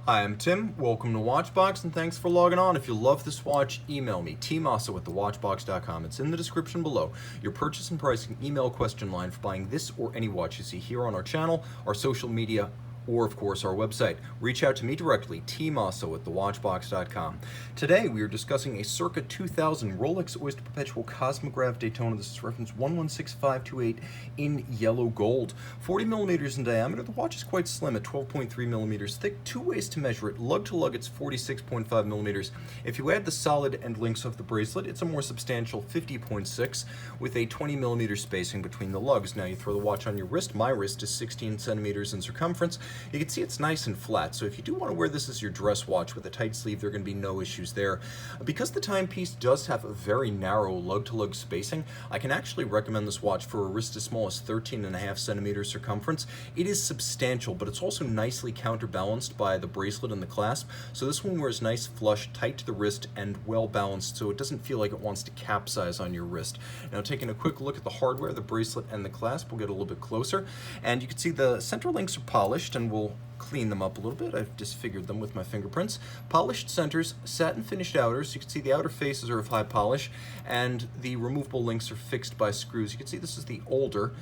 Hi, I'm Tim. Welcome to Watchbox, and thanks for logging on. If you love this watch, email me, tmosso at thewatchbox.com. It's in the description below. Your purchase and pricing email question line for buying this or any watch you see here on our channel, our social media, or of course our website. Reach out to me directly, tmosso at thewatchbox.com. Today we are discussing a circa 2000 Rolex Oyster Perpetual Cosmograph Daytona. This is reference 116528 in yellow gold. 40 millimeters in diameter. The watch is quite slim at 12.3 millimeters thick. Two ways to measure it. Lug to lug, it's 46.5 millimeters. If you add the solid end links of the bracelet, it's a more substantial 50.6 with a 20 millimeter spacing between the lugs. Now you throw the watch on your wrist. My wrist is 16 centimeters in circumference. You can see it's nice and flat, so if you do want to wear this as your dress watch with a tight sleeve, there are going to be no issues there. Because the timepiece does have a very narrow lug-to-lug spacing, I can actually recommend this watch for a wrist as small as 13.5 centimeters circumference. It is substantial, but it's also nicely counterbalanced by the bracelet and the clasp, so this one wears nice, flush, tight to the wrist, and well balanced, so it doesn't feel like it wants to capsize on your wrist. Now, taking a quick look at the hardware, the bracelet and the clasp, we'll get a little bit closer, and you can see the center links are polished, and we'll clean them up a little bit. I've disfigured them with my fingerprints. Polished centers, satin finished outers. You can see the outer faces are of high polish, and the removable links are fixed by screws. You can see this is the older,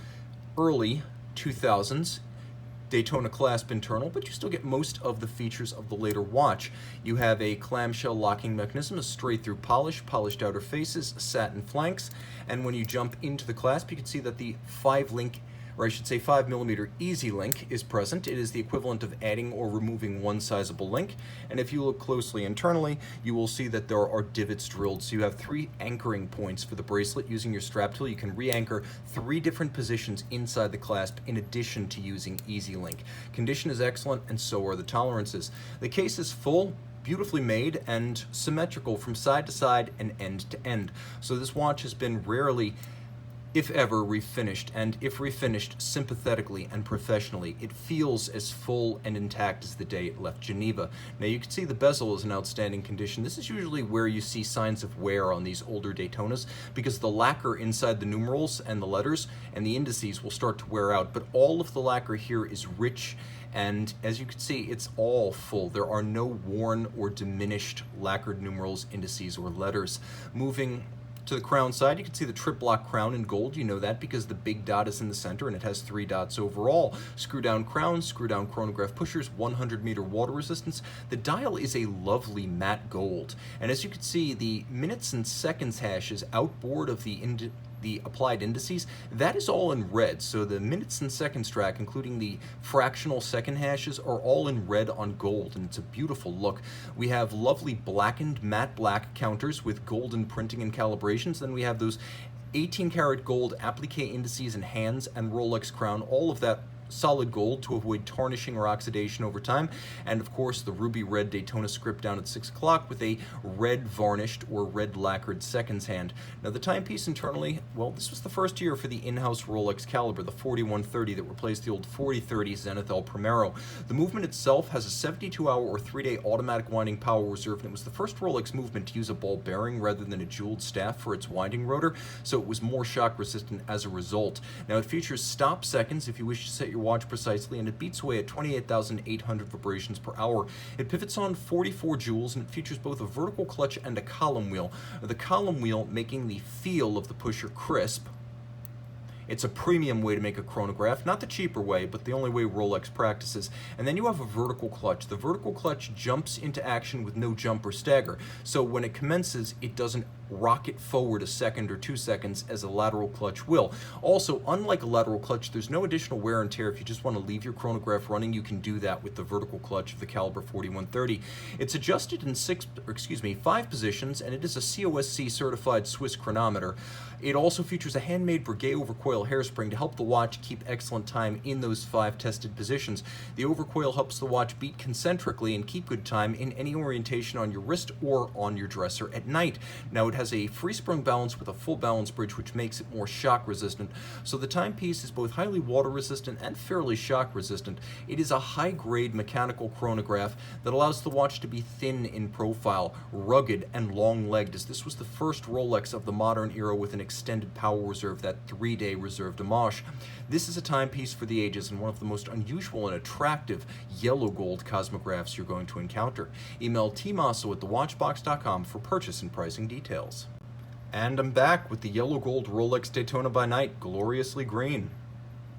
early 2000s Daytona clasp internal, but you still get most of the features of the later watch. You have a clamshell locking mechanism, a straight through polish, polished outer faces, satin flanks, and when you jump into the clasp, you can see that the 5 millimeter easy link is present. It is the equivalent of adding or removing one sizable link. And if you look closely internally, you will see that there are divots drilled. So you have 3 anchoring points for the bracelet. Using your strap tool, you can re-anchor 3 different positions inside the clasp in addition to using easy link. Condition is excellent, and so are the tolerances. The case is full, beautifully made, and symmetrical from side to side and end to end. So this watch has been rarely, if ever, refinished, and if refinished sympathetically and professionally, it feels as full and intact as the day it left Geneva. Now you can see the bezel is in outstanding condition. This is usually where you see signs of wear on these older Daytonas, because the lacquer inside the numerals and the letters and the indices will start to wear out, but all of the lacquer here is rich, and as you can see, it's all full. There are no worn or diminished lacquered numerals, indices, or letters. Moving to the crown side, you can see the trip block crown in gold. You know that because the big dot is in the center and it has 3 dots overall. Screw down crown, screw down chronograph pushers, 100-meter water resistance. The dial is a lovely matte gold, and as you can see, the minutes and seconds hashes outboard of the applied indices, that is all in red. So the minutes and seconds track, including the fractional second hashes, are all in red on gold, and it's a beautiful look. We have lovely blackened matte black counters with golden printing and calibrations. Then we have those 18 karat gold applique indices and hands and Rolex crown, all of that solid gold to avoid tarnishing or oxidation over time, and of course the ruby red Daytona script down at 6 o'clock with a red varnished or red lacquered seconds hand. Now the timepiece internally, well, this was the first year for the in-house Rolex caliber, the 4130 that replaced the old 4030 Zenith El Primero. The movement itself has a 72-hour or 3-day automatic winding power reserve, and it was the first Rolex movement to use a ball bearing rather than a jeweled staff for its winding rotor, so it was more shock resistant as a result. Now it features stop seconds if you wish to set your watch precisely, and it beats away at 28,800 vibrations per hour. It pivots on 44 jewels, and it features both a vertical clutch and a column wheel. The column wheel making the feel of the pusher crisp. It's a premium way to make a chronograph, not the cheaper way, but the only way Rolex practices. And then you have a vertical clutch. The vertical clutch jumps into action with no jump or stagger. So when it commences, it doesn't rocket forward a second or 2 seconds as a lateral clutch will. Also, unlike a lateral clutch, there's no additional wear and tear. If you just want to leave your chronograph running, you can do that with the vertical clutch of the caliber 4130. It's adjusted in 5 positions, and it is a COSC certified Swiss chronometer. It also features a handmade Breguet overcoil hairspring to help the watch keep excellent time in those 5 tested positions. The overcoil helps the watch beat concentrically and keep good time in any orientation on your wrist or on your dresser at night. Now it has a free sprung balance with a full balance bridge, which makes it more shock resistant. So the timepiece is both highly water resistant and fairly shock resistant. It is a high grade mechanical chronograph that allows the watch to be thin in profile, rugged and long legged, as this was the first Rolex of the modern era with an extended power reserve, that 3-day reserve Reserve de Moche. This is a timepiece for the ages and one of the most unusual and attractive yellow gold cosmographs you're going to encounter. Email tmosso at thewatchbox.com for purchase and pricing details. And I'm back with the yellow gold Rolex Daytona by night, gloriously green.